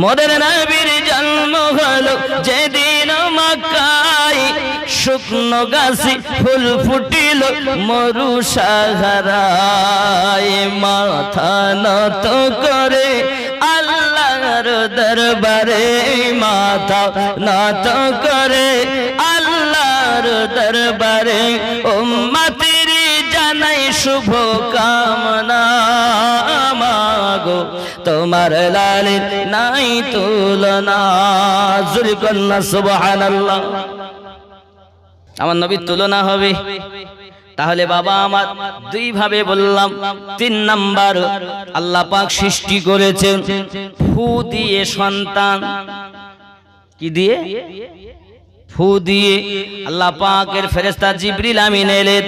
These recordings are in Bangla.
মোদের নবীর জন্ম হলো যেদিন মক্কায়, শুকনো গাছে ফুল ফুটিল মরু সাহারায়। মাথা নত করে আল্লাহর দরবারে, মাথা নত করে আল্লাহর দরবারে, উম্মতের জানাই শুভ কামনা। মাগো তোমার লালের নাই তুলনা, জোরে কন্যা সুবহানাল্লাহ। আমার নবীর তুলনা হবে? তাহলে বাবা আমার দুই ভাবে বললাম। 3 নাম্বার, আল্লাহ পাক সৃষ্টি করেছেন ফু দিয়ে সন্তান। কি দিয়ে? ফু দিয়ে। আল্লাহ পাকের ফেরেশতা জিবরিল আমিন এলেন,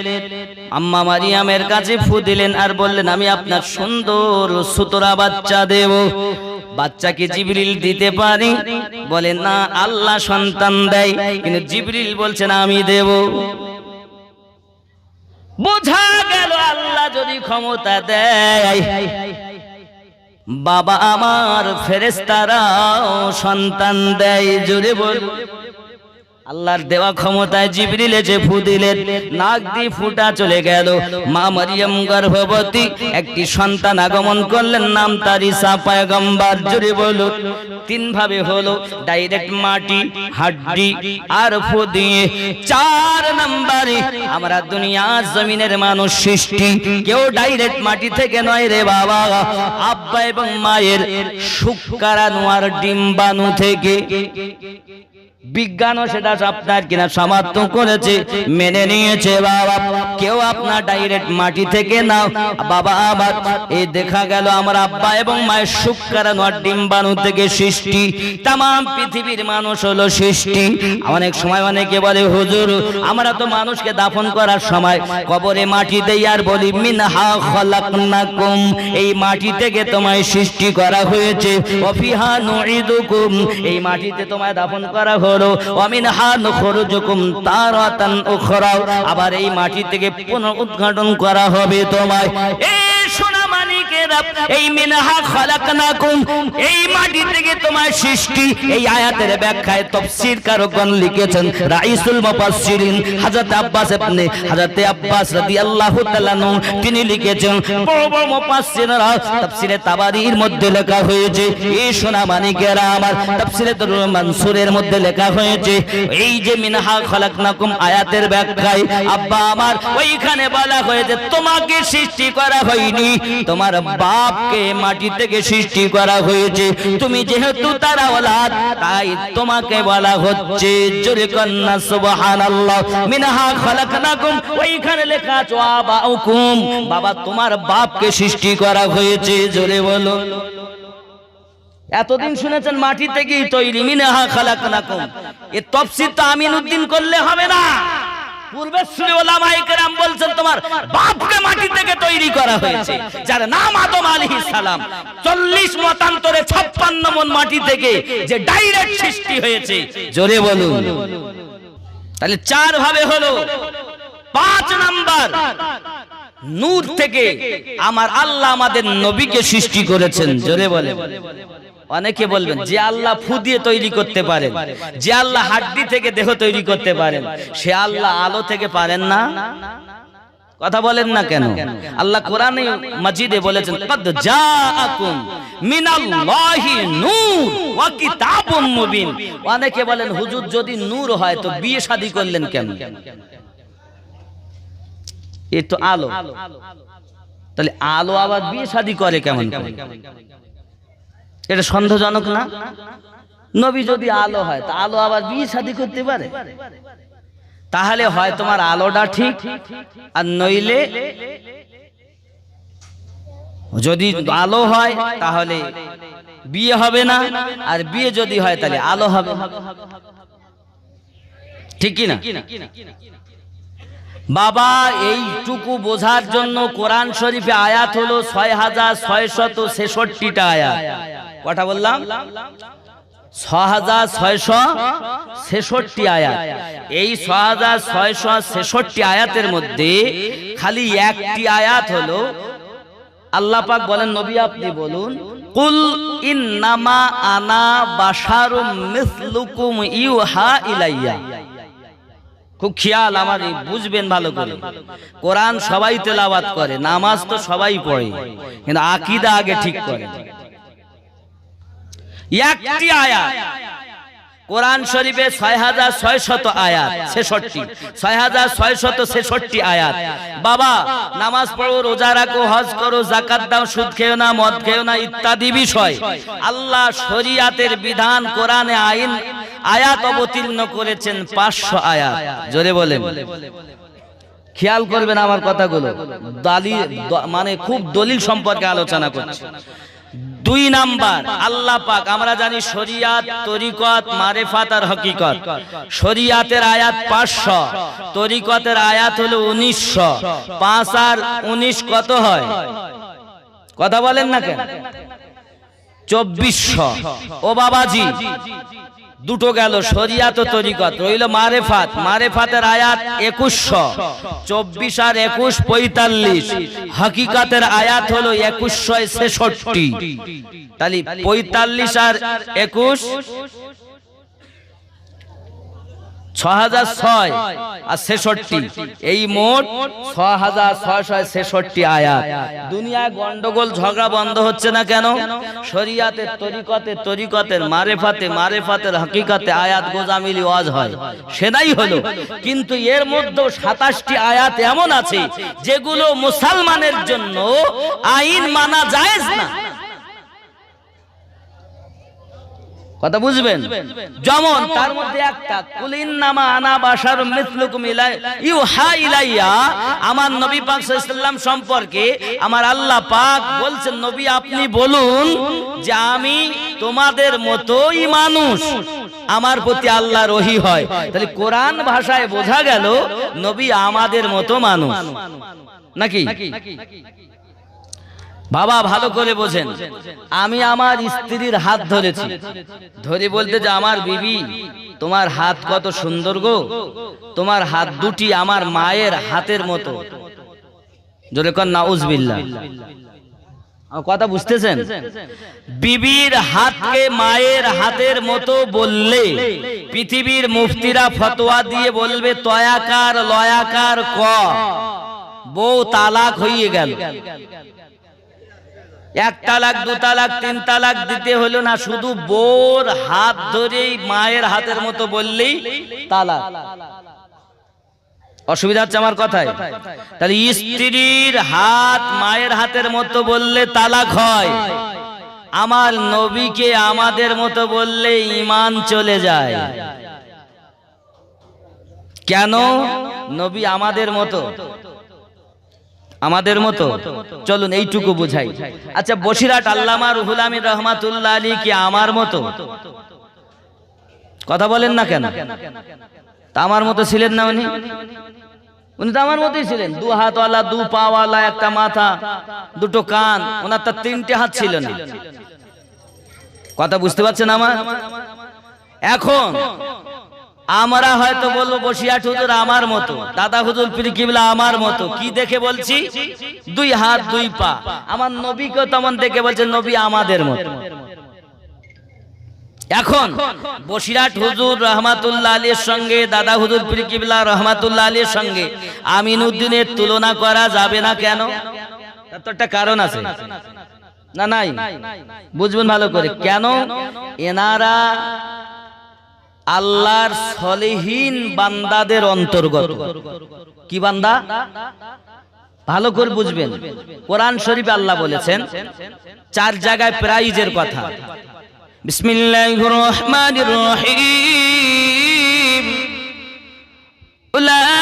আম্মা মারিয়ামের কাছে ফু দিলেন আর বললেন আমি আপনার সুন্দর সুতরা বাচ্চা দেব। বাচ্চা কি জিবরিল দিতে পারে? বলেন না, আল্লাহ সন্তান দেয়, কিন্তু জিবরিল বলছেন আমি দেব। বোঝা গেল আল্লাহ যদি ক্ষমতা দেয়, বাবা আমার ফেরেশতারাও সন্তান দেয়। জোরে বল। আল্লাহর দেওয়া ক্ষমতায় জিবরিল এসে ফু দিলেন, নাক দিয়ে ফুটা চলে গেল। মা মারিয়াম গর্ভবতী, একটি সন্তান আগমন করলেন, নাম তার ঈসা পয়গম্বর। জোরে বলুন। 3 ভাবে হলো, ডাইরেক্ট মাটি, হাড্ডি আর ফু দিয়ে। 4 নম্বরে আমরা দুনিয়ার জমিনের মানুষ সৃষ্টি, কেউ ডাইরেক্ট মাটি থেকে নয় রে বাবা, আব্বা এবং মায়ের শুক্রাণু আর ডিম্বাণু থেকে। বিজ্ঞানও সেটা আপনার কিনা সমর্থন করেছে, মেনে নিয়েছে বাবা। কেউ আপনার ডাইরেক্ট মাটি থেকে নাও বাবা। আবার এই দেখা গেল আমার আব্বা এবং মায়ের শুক্রাণু আর ডিম্বাণু থেকে সৃষ্টি। তাম পৃথিবীর মানুষ হলো সৃষ্টি। অনেক সময় অনেকে বলে হুজুর আমরা তো মানুষকে দাফন করার সময় কবরে মাটি দেই আর বলি মিনহা খলাকনাকুম, এই মাটি থেকে তোমায় সৃষ্টি করা হয়েছে, ওয়া ফিহা নুঈদুকুম, এই মাটিতে তোমায় দাফন করা হলো, ওয়া মিনহা নুখরিজুকুম তারাতান উখরা, আবার এই মাটি থেকে পুনরুদ্ঘাটন করা হবে তোমায়। এই সোনা মানিকেরা, এই মিনহা খলাকনাকুম, এই মাটি থেকে তোমার সৃষ্টি। এই আয়াতের ব্যাখ্যায় তাফসীরকারগণ লিখেছেন, রাইসুল মুফাসসিরিন হযরত আব্বাস রাদিয়াল্লাহু তাআলা আনহু তিনি লিখেছেন। বড় বড় মুফাসসিররা তাফসীরে তাবারীর মধ্যে লেখা হয়েছে, এই সোনা মানিকেরা আমার তাফসীরে দুরুল মানসুরের মধ্যে লেখা হয়েছে, এই যে মিনহা খলাকনাকুম আয়াতের ব্যাখ্যায় আব্বা আমার ওইখানে বলা হয়েছে তোমাকে সৃষ্টি করা হয়নি, তোমার বাপকে মাটি থেকে সৃষ্টি করা হয়েছে। তুমি যেহেতু তার আওলাদ, তাই তোমাকে বলা হচ্ছে, জোরে কন্না সুবহানাল্লাহ। মিনহা খলাকনাকুম, ওইখানে লেখা আছে আবাউকুম, বাবা তোমার বাপকে সৃষ্টি করা হয়েছে। জোরে বলো। এতদিন শুনেছেন মাটি থেকেই তৈরি, মিনহা খলাকনাকুম। এই তাফসীর তো আমিনউদ্দিন করলে হবে না। পূর্বের সুরে ওলামায়ে কেরাম বলছেন তোমার বাপকে মাটি থেকে তৈরি করা হয়েছে, যার নাম আদম আলাইহিস সালাম। 40 মতান্তরে 56 মন মাটি থেকে যে ডাইরেক্ট সৃষ্টি হয়েছে। জোরে বলুন। তাহলে 4 ভাবে হলো। 5 নাম্বার, নূর থেকে আমার আল্লাহ আমাদের নবীকে সৃষ্টি করেছেন। জোরে বলেন। অনেকে বলবেন যে আল্লাহ ফু দিয়ে তৈরি করতে পারেন, যে আল্লাহ হাড্ডি থেকে দেহ তৈরি করতে পারেন, সে আল্লাহ আলো থেকে পারেন না? কথা বলেন না কেন? আল্লাহ কোরআনে মাজিদে বলেছেন, কদ জাআকুম মিনাল্লাহি নূর ওয়া কিতাবুম মুবিন। অনেকে বলেন হুজুর যদি নূর হয় তো বিয়ে শাদী করলেন কেন? এই তো আলো, তাহলে আলো আবার বিয়ে শাদী করে কেমন? এটা সন্দেহজনক না? নবী যদি আলো হয় তা আলো আবার বিয়ে শাদী করতে পারে? তাহলে হয় তোমার আলোটা ঠিক, আর নইলে যদি আলো হয় তাহলে বিয়ে হবে না, আর বিয়ে যদি হয় তাহলে আলো হবে। ঠিক কি না? বাবা এইটুকু বোঝার জন্য কোরআন শরীফে আয়াত হলো 6666টা আয়াত। কথা বললাম 6666 আয়াত। এই 6666 আয়াতের মধ্যে খালি একটি আয়াত হলো আল্লাহ পাক বলেন, নবী আপনি বলুন কুল ইন্নামা আনা বাশারুম মিসলুকুম ইউহা ইলাইয়া। খুব খেয়াল আমার, বুঝবেন ভালো করে। কোরআন সবাই তেলাওয়াত করে, নামাজ তো সবাই পড়ে, কিন্তু আকীদা আগে ঠিক করে। একটি আয়াত কোরআন শরীফে 6600 আয়াত, 6666 আয়াত। বাবা নামাজ পড়ো, রোজা রাখো, হজ করো, যাকাত দাও, সুদ খেও না, মদ খেও না ইত্যাদি বিষয় আল্লাহ শরীয়তের বিধান কোরআনে আয়াত অবতীর্ণ করেছেন 500 আয়াত। জোরে বলেন, খেয়াল করবেন আমার কথাগুলো। মানে খুব দলিল সম্পর্কে আলোচনা করছে। 2 নাম্বার, আল্লাহ পাক, আমরা জানি শরিয়াত, তরিকত, মারিফাত আর হকিকত। শরিয়াতের আয়াত 500, তরিকতের আয়াত হলো 1900। 5 আর 19 কত হয়? কথা বলেন না কেন? 2400। ও বাবাজি, দুটো গেল, শরিয়াত ও তরিকত। রইল মারিফাত, মারিফাতের আয়াত 2100। 24 আর 21 45। হকিকতের আয়াত হলো 2166। তাহলে 45 আর 21 6006 আর 66, এই মোট 6666 আয়াত। দুনিয়ায় গন্ডগোল ঝগড়া বন্ধ হচ্ছে না কেন? শরিয়াতের, তরিকতের, মারিফাতের, হকিকতে আয়াত গোজামিলি ওয়াজ হয়, সেটাই হলো। কিন্তু এর মধ্যে 27টি আয়াত এমন আছে যেগুলো মুসলমানের জন্য আইন মানা জায়েজ না। কথা বুঝবেন? যেমন তার মধ্যে একটা, কুল ইন্নামা আনা বাশারুম মিসলুকুম ইউহা ইলাইয়া। আমার নবী পাক সাল্লাল্লাহু আলাইহি ওয়াসাল্লাম সম্পর্কে আমার আল্লাহ পাক বলছেন, নবী আপনি বলুন যে আমি তোমাদের মতোই মানুষ, আমার প্রতি আল্লাহর ওহী হয়। তাহলে কোরআন ভাষায় বোঝা গেল নবী আমাদের মতো মানুষ নাকি? বাবা ভালো করে বোঝেন। আমি আমার স্ত্রীর হাত ধরেছি, ধরে বলতে যে আমার বিবি তোমার হাত কত সুন্দর গো, তোমার হাত দুটি আমার মায়ের হাতের মতো। জোরে কর নাউজুবিল্লাহ। কথা বুঝতেছেন? বিবির হাতকে মায়ের হাতের মতো বললে পৃথিবীর মুফতিরা ফতোয়া দিয়ে বলবে তয়াকার লয়াকার ক, বউ তালাক হয়ে গেল। 1 তালাক, 2 তালাক, 3 তালাক দিতে হলো না, শুধু বউর হাত ধরেই মায়ের হাতের মতো বললেই তালাক। অসুবিধা হচ্ছে আমার কথায়? তাহলে স্ত্রীর হাত মায়ের হাতের মতো বললে তালাক হয়, আমার নবীকে আমাদের মতো বললে ঈমান চলে যায়। কেন? নবী আমাদের মতো, আমাদের মতো। চলুন এইটুকু বুঝাই। আচ্ছা, বসিরহাট আল্লামা রুহুল আমিন রাহমাতুল্লাহ আলাইহি কি আমার মতো? কথা বলেন না কেন? তা আমার মতো ছিলেন না উনি? উনি তো আমার মতোই ছিলেন, 2 হাতওয়ালা, 2 পাওয়ালা, একটা মাথা, 2টো কান। ওনার তো 3টে হাত ছিল না। কথা বুঝতে পারছেন আমার? এখন আমরা হয়তো বলবো বসিরহাট হুজুর আমার মতো, দাদা হুজুর পীর কিবলা আমার মতো। কি দেখে বলছি? 2 হাত 2 পা। আমার নবীকে তেমন দেখে বলছে নবী আমাদের মতো। এখন বসিরহাট হুজুর রহমাতুল্লাহ আলাইহির সঙ্গে দাদা হুজুর পীর কিবলা রহমাতুল্লাহ আলাইহির সঙ্গে আমিনউদ্দিনের তুলনা করা যাবে না কেন? তার তো একটা কারণ আছে না? নাই? বুঝবেন ভালো করে। কেন? এনারা আল্লাহর সলিহিন বান্দাদের অন্তর্গত। কি বান্দা? ভালো করে বুঝবেন। কোরআন শরীফে আল্লাহ বলেছেন 4 জায়গায় প্রাইজের কথা। বিসমিল্লাহির রহমানির রহিম। উলাইকাল্লাযী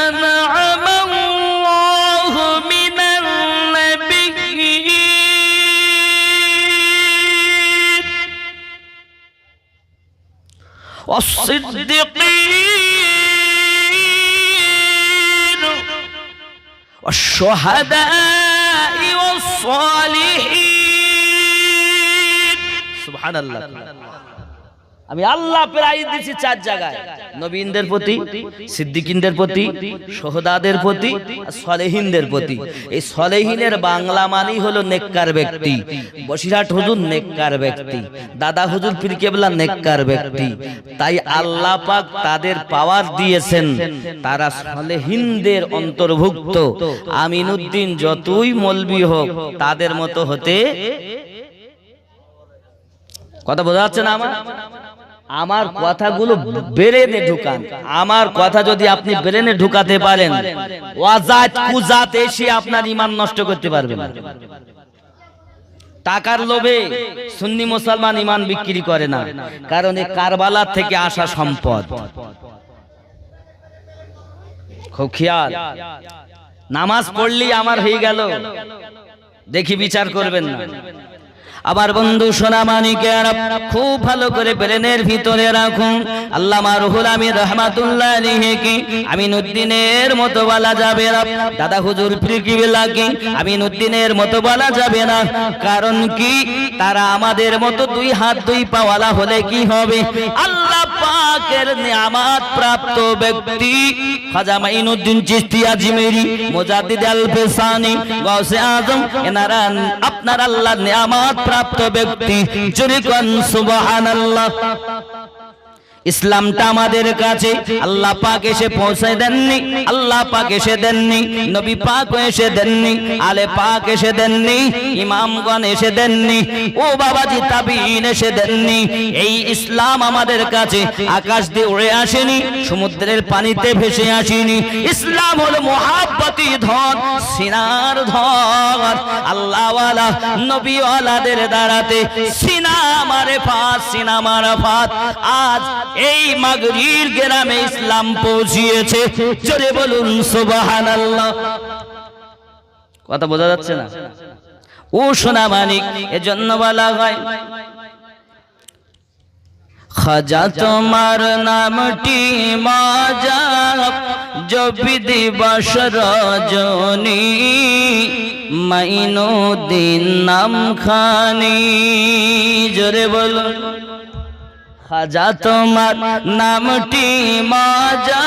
আন'আমা আল্লাহু মিনান নাবিয়্যিন ওয়াস-সিদ্দীকীন ওয়াশ-শুহাদা'i ওয়াস-সালিহিন। সুবহানাল্লাহ। আমি আল্লাহ প্রাইজ দিচ্ছি 4 জায়গায়, নবীনদের প্রতি, সিদ্দিকিনদের প্রতি, শহীদদের প্রতি আর সলেহিনদের প্রতি। এই সলেহিনের বাংলা মানেই হলো নেককার ব্যক্তি। বসিরহাট হুজুর নেককার ব্যক্তি, দাদা হুজুর পীর কেবলা নেককার ব্যক্তি। তাই আল্লাহ পাক তাদের পাওয়ার দিয়েছেন, তারা সলেহিনদের অন্তর্ভুক্ত। আমিনউদ্দিন যতই মৌলবি হোক তাদের মতো হতে, কথা বোঝা যাচ্ছে না? আমার কথাগুলো ব্রেনে ঢুকান। আমার কথা যদি আপনি ব্রেনে ঢুকাতে পারেন, ওয়াজাত কুজাত এসে আপনার ঈমান নষ্ট করতে পারবে না। টাকার লোভে সুন্নি মুসলমান ঈমান বিক্রি করে না, কারণ এই কারবালা থেকে আসা সম্পদ। খুব খেয়াল, নামাজ পড়লেই আমার হয়ে গেল, দেখি বিচার করবেন না। আমার বন্ধু সোনামানিকের খুব ভালো করে ব্রেনের ভিতরে রাখুন। আল্লামা রুহুল আমিন রাহমাতুল্লাহ আলাইহি আমিনউদ্দিনের মতো বলা যাবে না, দাদা হুজুর পীর কিবলাকে আমিনউদ্দিনের মতো বলা যাবে না। কারণ কি, তারা আমাদের মতো 2 হাত 2 পাওয়ালা হলে কি হবে? আল্লাহ পাকের নিয়ামত প্রাপ্ত ব্যক্তি খাজা মাইনুদ্দিন চিশতি আজমেরি, মুজাদ্দিদ আল-ফিসানি, গাউসে আজম, এনারা আপনার আল্লাহর নিয়ামত প্রাপ্ত ব্যক্তি। জোরে কোন সুবহানাল্লাহ। ইসলামটা আমাদের কাছে আল্লাহ পাক এসে পৌঁছে দেননি, আল্লাহ পাক এসে দেননি, নবী পাক এসে দেননি, আলে পাক এসে দেননি, ইমামগণ এসে দেননি, ও বাবাজি তাবিঈন এসে দেননি। এই ইসলাম আমাদের কাছে আকাশ দিয়ে উড়ে আসেনি, সমুদ্রের পানিতে ভেসে আসেনি। ইসলাম হলো মুহাব্বতি ধন, সিনার ধন। আল্লাহওয়ালা নবীওয়ালাদের দ্বারাতে সিনা মারেফাত, সিনা মারফাত। আজ এই মাগরির গ্রামে ইসলাম পৌঁছিয়েছে। জোরে বলুন সুবহানাল্লাহ। কথা বোঝা যাচ্ছে না? ও সোনা মানিক, এজন্য বলা হয় খাজা তোমার নামটি মাজা জপি দিবস রজনী, মাইনুদ্দিন নাম খানি। জোরে বলুন। খাজা তোমার নামটি মাজা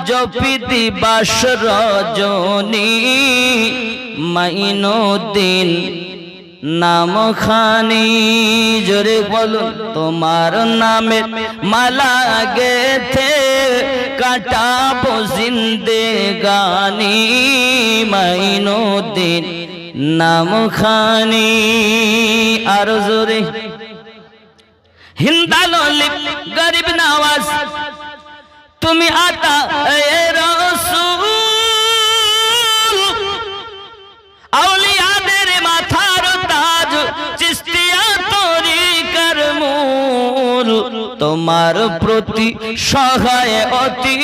জপি দিবস রজনী, মাইনুদ্দিন নাম খানি। জোরে বলুন। তোমার নামে মালা গেথে কাটাবো জিন্দেগানি, মাইনুদ্দিন নাম খানি। আর জোরে। হিন্দালি গরিব নওয়াজ তুমি আতা এ রাসূল, আউলিয়াদের মাথার তাজ, চিশতিয়া তরিকার মূল। তোমার প্রতি সহায় অতি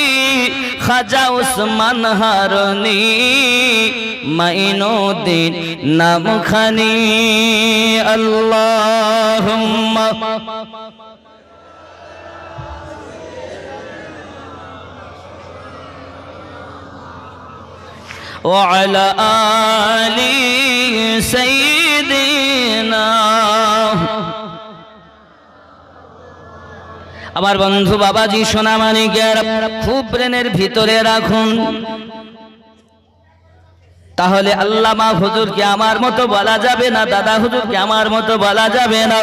খাজা উসমান হারনি, মাইনুদ্দিন নাম খানি। আল্লাহুম্মা وعلى آل سيدنا। আমার বন্ধু বাবাজি সোনামানিকের খুব ব্রেনের ভিতরে রাখুন। তাহলে আল্লামা হুজুরকে আমার মতো বলা যাবে না, দাদা হুজুরকে আমার মতো বলা যাবে না।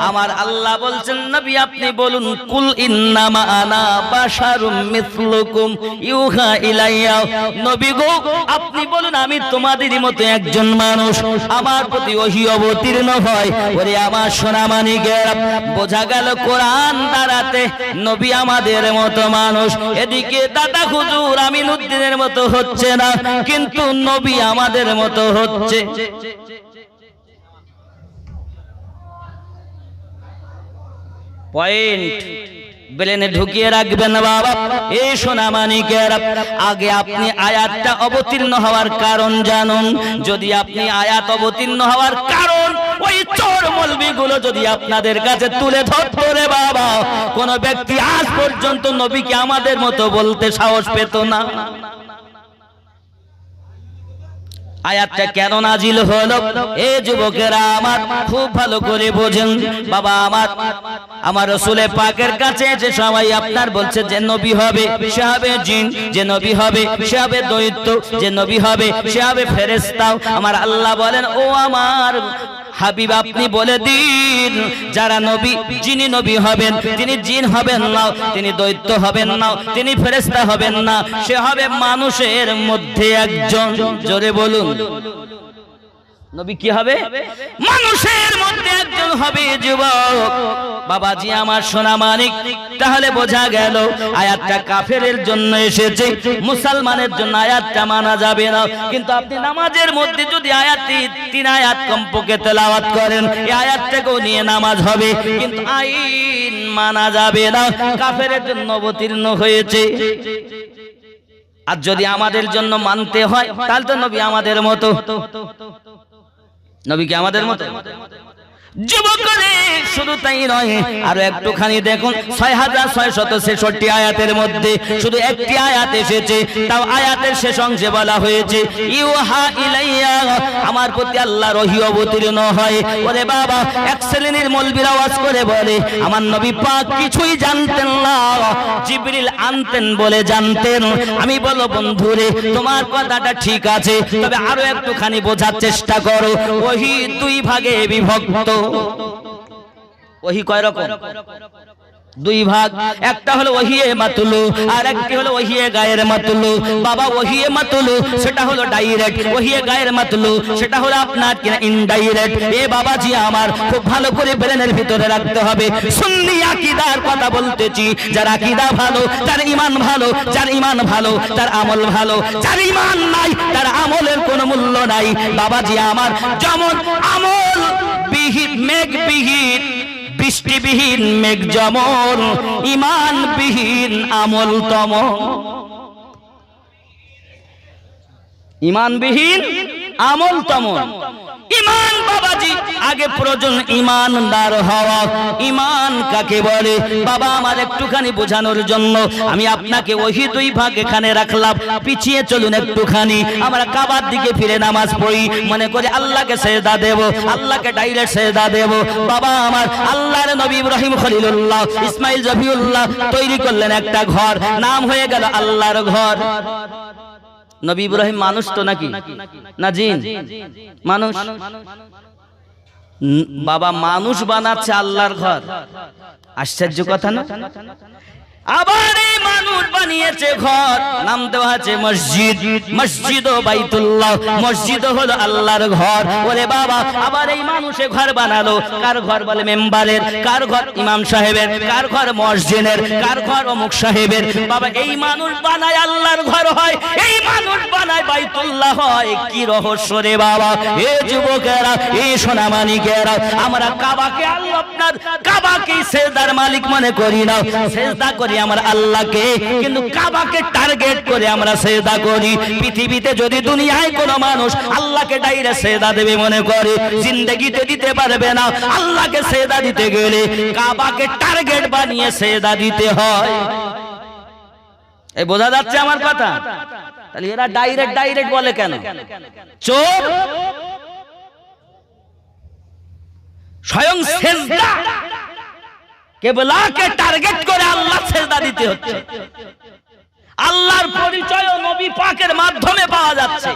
আমার আল্লাহ বলছেন, নবী আপনি বলুন, কুল ইন্নামা আনা বাশারুম মিসলুকুম ইউহা ইলাইয়া। নবী গো আপনি বলুন, আমি তোমাদেরই মতো একজন মানুষ, আমার প্রতি ওহী অবতীর্ণ হয়। ওরে আমার সোনামানিকের, বোঝা গেল কোরআন দ্বারাতে নবী আমাদের মতো মানুষ। এদিকে দাদা হুজুর আমিনউদ্দিনের মতো হচ্ছে না, কিন্তু নবী আমাদের মতো হচ্ছে। পয়েন্ট ব্রেনে ঢুকিয়ে রাখবেন বাবা। এই সোনামানিকের, আগে আপনি আয়াতটা অবতীর্ণ হওয়ার কারণ জানুন। যদি আপনি আয়াত অবতীর্ণ হওয়ার কারণ ওই চোর মৌলবীগুলো যদি আপনাদের কাছে তুলে ধরতো রে বাবা, কোন ব্যক্তি আজ পর্যন্ত নবীকে আমাদের মতো বলতে সাহস পেত না। আয়াতটা কেন নাজিল হলো? এ যুবকেরা আমার খুব ভালো করে বোঝেন। বাবা আমার রাসূলে পাকের কাছে যে সবাই আপনার বলছে যে নবী হবে সে হবে জিন, যে নবী হবে সে হবে দৈত্য, যে নবী হবে সে হবে ফেরেশতা। আমার আল্লাহ বলেন, ও আমার হাবিব আপনি বলে দিন, যারা নবী, যিনি নবী হবেন তিনি জিন হবেন না, তিনি দৈত্য হবেন না, তিনি ফেরেশতা হবেন না, সে হবে মানুষের মধ্যে একজন। জোরে বলুন, নবী কি হবে? মানুষের মধ্যে একজন হবে। যুবক বাবাজি আমার সোনা মানিক, তাহলে বোঝা গেল আয়াতটা কাফেরের জন্য এসেছে, মুসলমানের জন্য আয়াতটা মানা যাবে না। কিন্তু আপনি নামাজের মধ্যে যদি আয়াতটি 3 আয়াত কমপক্ষে তেলাওয়াত করেন, এই আয়াতটাকেও নিয়ে নামাজ হবে, কিন্তু আইন মানা যাবে না, কাফেরের জন্য অবতীর্ণ হয়েছে। আর যদি আমাদের জন্য মানতে হয় তাহলে তো নবী আমাদের মতো। নবী কি আমাদের মতো? যুবকরে শুধু তাই নয়, আরো একটুখানি দেখুন 6666 আয়াতের মধ্যে শুধু একটি আয়াত এসেছে, তাও আয়াতের শেষ অংশে বলা হয়েছে ইউহা ইলাইয়া, আমার প্রতি আল্লাহর ওহী অবতীর্ণ হয়। ওরে বাবা, এক শ্রেণীর মৌলবীরা ওয়াজ করে বলে আমার নবী পাক কিছুই জানতেন না, জিবরিল আনতেন বলে জানতেন। আমি বলো বন্ধুরে, তোমার কথাটা ঠিক আছে, তবে আরো একটুখানি বোঝার চেষ্টা করো। ওহী 2 ভাগে বিভক্ত। ওহী কয় রকম? 2 ভাগ। একটা হলো ওহিয়ে মাতুলু, আর একটি হলো ওহিয়ে গায়ের মাতুলু। বাবা ওহিয়ে মাতুলু সেটা হলো ডাইরেক্ট, ওহিয়ে গায়ের মাতুলু সেটা হলো আপনার কিনা ইনডাইরেক্ট। এ বাবাজি আমার খুব ভালো করে ব্রেনের ভিতরে রাখতে হবে। সুন্নি আকীদার কথা বলতেছি, যার আকীদা ভালো, যার ঈমান ভালো, যার ঈমান ভালো তার আমল ভালো, যার ঈমান নাই তার আমলের কোনো মূল্য নাই। বাবাজি আমার যেমন আমল বিহীন মেঘবিহীন, বৃষ্টিবিহীন মেঘ যেমন, ঈমানবিহীন আমল তেমন। ঈমানবিহীন আমল তেমন। ঈমান বাবাজি আগে প্রয়োজন ঈমানদার হওয়া। ঈমান কাকে বলে? বাবা আমার একটুখানি বোঝানোর জন্য আমি আপনাকে ওহী 2 ভাগ এখানে রাখলাম। পিছিয়ে চলুন একটুখানি, আমরা কাবার দিকে ফিরে নামাজ পড়ি, মনে করে আল্লাহকে সেজদা দেব, আল্লাহকে ডাইরেক্ট সেজদা দেব। বাবা আমার আল্লাহর নবী ইব্রাহিম খলিলুল্লাহ ইসমাইল জবিউল্লাহ তৈরি করলেন একটা ঘর, নাম হয়ে গেল আল্লাহর ঘর। নবী ইব্রাহিম মানুষ তো নাকি না জিন? মানুষ। বাবা মানুষ বানাচ্ছে আল্লাহর ঘর, আশ্চর্য কথা না? আবার এই মানুষ বানিয়েছে ঘর, নাম দেওয়া আছে মসজিদ। মসজিদ ও বাইতুল্লাহ, মসজিদ হলো আল্লাহর ঘর। ওরে বাবা, আবার এই মানুষে ঘর বানালো। কার ঘর বলে? মেম্বারের। কার ঘর? ইমাম সাহেবের। কার ঘর? মসজিদের। কার ঘর? অমুক সাহেবের। বাবা এই মানুষ বানায় আল্লাহর ঘর হয়, এই মানুষ বানায় বাইতুল্লাহ হয়। কি রহস্য রে বাবা! এ যুবকেরা, এই সোনামানিকেরা, আমরা কাবাকে আল্লাহ আপনার কাবাকে সেজদার মালিক মনে করি না, সেজদা করি আমার আল্লাহকে, কিন্তু কাবাকে টার্গেট করে আমরা সেজদা করি। পৃথিবীতে যদি দুনিয়ায় কোনো মানুষ আল্লাহকে ডাইরেক্ট সেজদা দেবে মনে করে, জিন্দেগিতে দিতে পারবে না। আল্লাহকে সেজদা দিতে গেলে কাবাকে টার্গেট বানিয়ে সেজদা দিতে হয়। এই বোঝা যাচ্ছে আমার কথা? তাহলে এরা ডাইরেক্ট বলে কেন? চোখ স্বয়ং সেজদা কেবলাকে টার্গেট করে আল্লাহ সেজদা দিতে হচ্ছে। আল্লাহর পরিচয় নবী পাকের মাধ্যমে পাওয়া যাচ্ছে।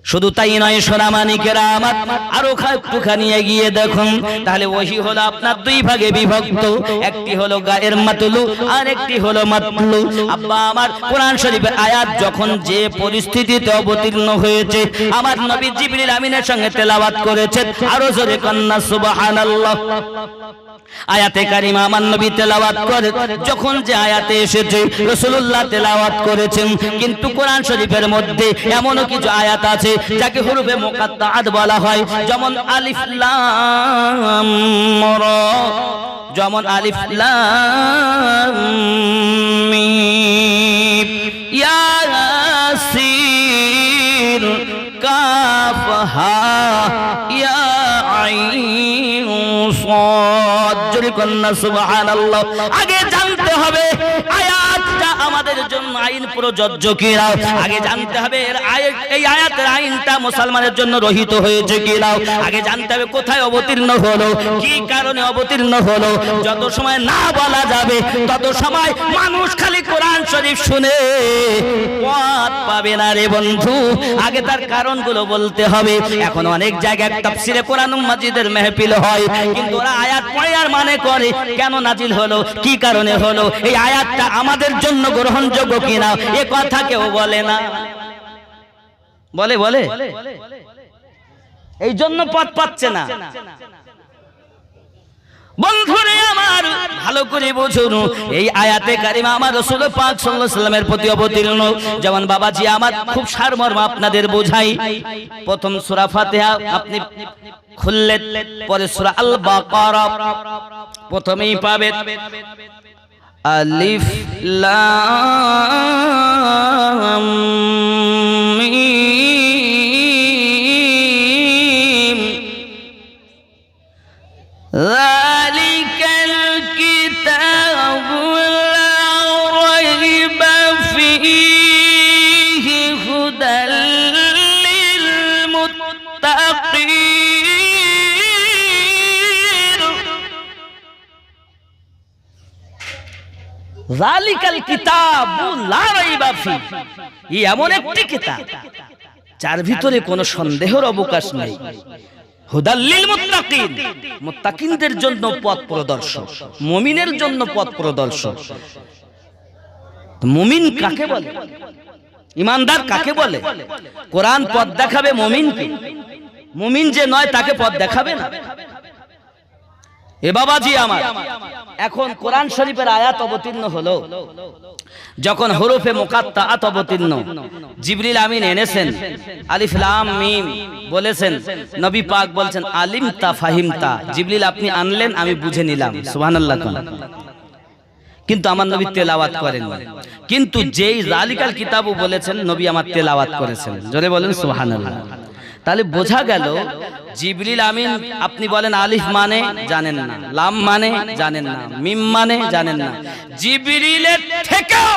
শুধু তাই নয় সোনামানিকেরা আমার, আরো একটুখানি এগিয়ে দেখুন, তাহলে ওহী হলো আপনার 2 ভাগে বিভক্ত। একটি হলো গায়ের মাতুলু, আর একটি হলো মাতলু। আব্বা আমার কোরআন শরীফের আয়াত যখন যে পরিস্থিতিতে অবতীর্ণ হয়েছে, আমার নবী জিবরিল আমিনের সঙ্গে তেলাওয়াত করেছেন। আরো জোরে কন্না সুবহানাল্লাহ। আয়াতে কারিমা আমার নবী তেলাওয়াত করে, যখন যে আয়াতে এসেছে রাসূলুল্লাহ তেলাওয়াত করেছেন। কিন্তু কোরআন শরীফের মধ্যে এমনও কিছু আয়াত আছে যাকে হুরুফে মুকাত্তাআত বলা হয়, যেমন আলিফ লাম রা, যেমন আলিফ লাম মিম, ইয়াসিন, কাফ হা ইয়া আইন সাদ। জোরে কন্না সুবহানাল্লাহ। আগে জানতে হবে আয়াতটা আমাদের জন্য আইন প্রযোজ্য কিনা আগে জানতে হবে। এই আয়াতের আইনটা মুসলমানের জন্য রহিত হয়েছে কিনা আগে জানতে হবে। কোথায় অবতীর্ণ হলো, কি কারণে অবতীর্ণ হলো, যত সময় না বলা যাবে তত সময় মানুষ খালি কোরআন শরীফ শুনে পথ পাবে না রে বন্ধু। আগে তার কারণগুলো বলতে হবে। এখন অনেক জায়গায় তাফসীরে কোরআন মাজিদের মেহফিল হয়, কিন্তু ওরা আয়াত পড়ে আর মানে করে কেন নাজিল হলো, কি কারণে হলো, এই আয়াতটা আমাদের জন্য গ্রহণযোগ্য কিনা এ কথা কেউ বলে না। বলে বলে এই জন্য পথ পাচ্ছে না। বন্ধুরে আমার ভালো করে বুঝুন, এই আয়াতে কারিমা আমার রাসূল পাক সাল্লাল্লাহু আলাইহি ওয়াসাল্লামের প্রতি অবতীর্ণ। যেমন বাবাজি আমার খুব সারমর্ম আপনাদের বোঝাই। প্রথম সূরা ফাতিহা আপনি খুললেন, পরে সূরা আল বাকারা প্রথমেই পাবেন আলিফ লাম মিম যালিকাল কিতাবু লা রাইবা ফীহি হুদাল লিল মুত্তাকিন। যালিকাল কিতাবু লা রাইবা ফীহি, এই এমন একটি কিতাব যার ভিতরে কোনো সন্দেহের অবকাশ নেই। হুদাল লিল মুত্তাকিন, মুত্তাকিনদের জন্য পথ প্রদর্শক, মুমিনের জন্য পথ প্রদর্শক। মুমিন কাকে বলে, ঈমানদার কাকে বলে? কোরআন পথ দেখাবে মুমিনকে, মুমিন যে নয় তাকে পথ দেখাবে না। এ বাবাজি আমার, এখন কোরআন শরীফের আয়াত অবতীর্ণ হলো, যখন হরফে মুকাত্তাআত অবতীর্ণ, জিবরিল আমিন এনেছেন, আলিফ লাম মিম বলেছেন, নবী পাক বলছেন আলিমতা ফাহিমতা, জিবরিল আপনি আনলেন আমি বুঝে নিলাম। সুবহানাল্লাহ। কিন্তু আমার নবী তেলাওয়াত করেন, কিন্তু যেই যালিকাল কিতাবু বলেছেন নবী আমার তেলাওয়াত করেছেন। জোরে বলেন সুবহানাল্লাহ। তাহলে বোঝা গেল জিবরিল আমিন আপনি বলেন আলিফ মানে জানেন না, লাম মানে জানেন না, মিম মানে জানেন না। জিবরিলের থেকেও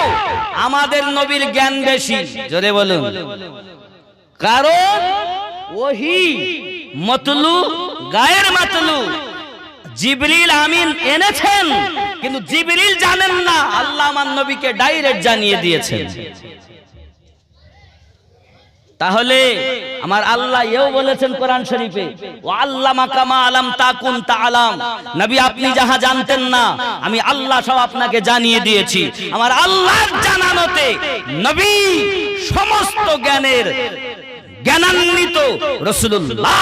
আমাদের নবীর জ্ঞান বেশি। জোরে বলুন, কারণ ওহী মতলু গায়ের মাতলু জিবরিল আমিন এনেছেন, কিন্তু জিবরিল জানেন না, আল্লাহ আমার নবীকে ডাইরেক্ট জানিয়ে দিয়েছেন। তাহলে আমার আল্লাহ এও বলেছেন কোরআন শরীফে, ওয়া আল্লামাকা মা আলাম তাকুন তাআলাম, নবী আপনি যাহা জানতেন না আমি আল্লাহ সব আপনাকে জানিয়ে দিয়েছি। আমার আল্লাহর জানানোতে নবী সমস্ত জ্ঞানের জ্ঞানান্বিত রাসূলুল্লাহ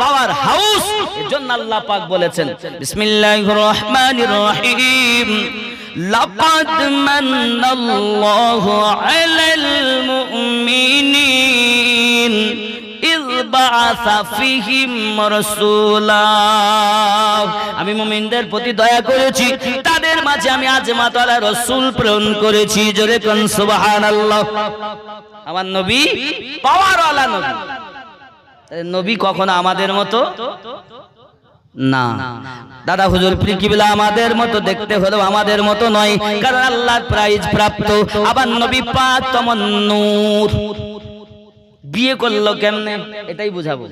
পাওয়ার হাউস। এজন্য আল্লাহ পাক বলেছেন বিসমিল্লাহির রহমানির রহিম, লাকাদ মান্নাল্লাহু আলাল মুমিনিন ইয বাআসা ফীহিম রাসূলা, আমি মুমিনদের প্রতি দয়া করেছি, তাদের মাঝে আমি আজমাত ওয়ালা রাসূল প্রেরণ করেছি। জোরে কোন সুবহানাল্লাহ। আমার নবী পাওয়ার ওয়ালা নবী। নবী কখনো আমাদের মতো না। দাদা হুজুর কিবলা আমাদের মতো দেখতে হলেও আমাদের মতো নয়, কারণ আল্লাহর প্রাইজ প্রাপ্ত। আবার নবী পাক তেমন নূর। বিয়ে করলো কেমনে এটাই বুঝাবো।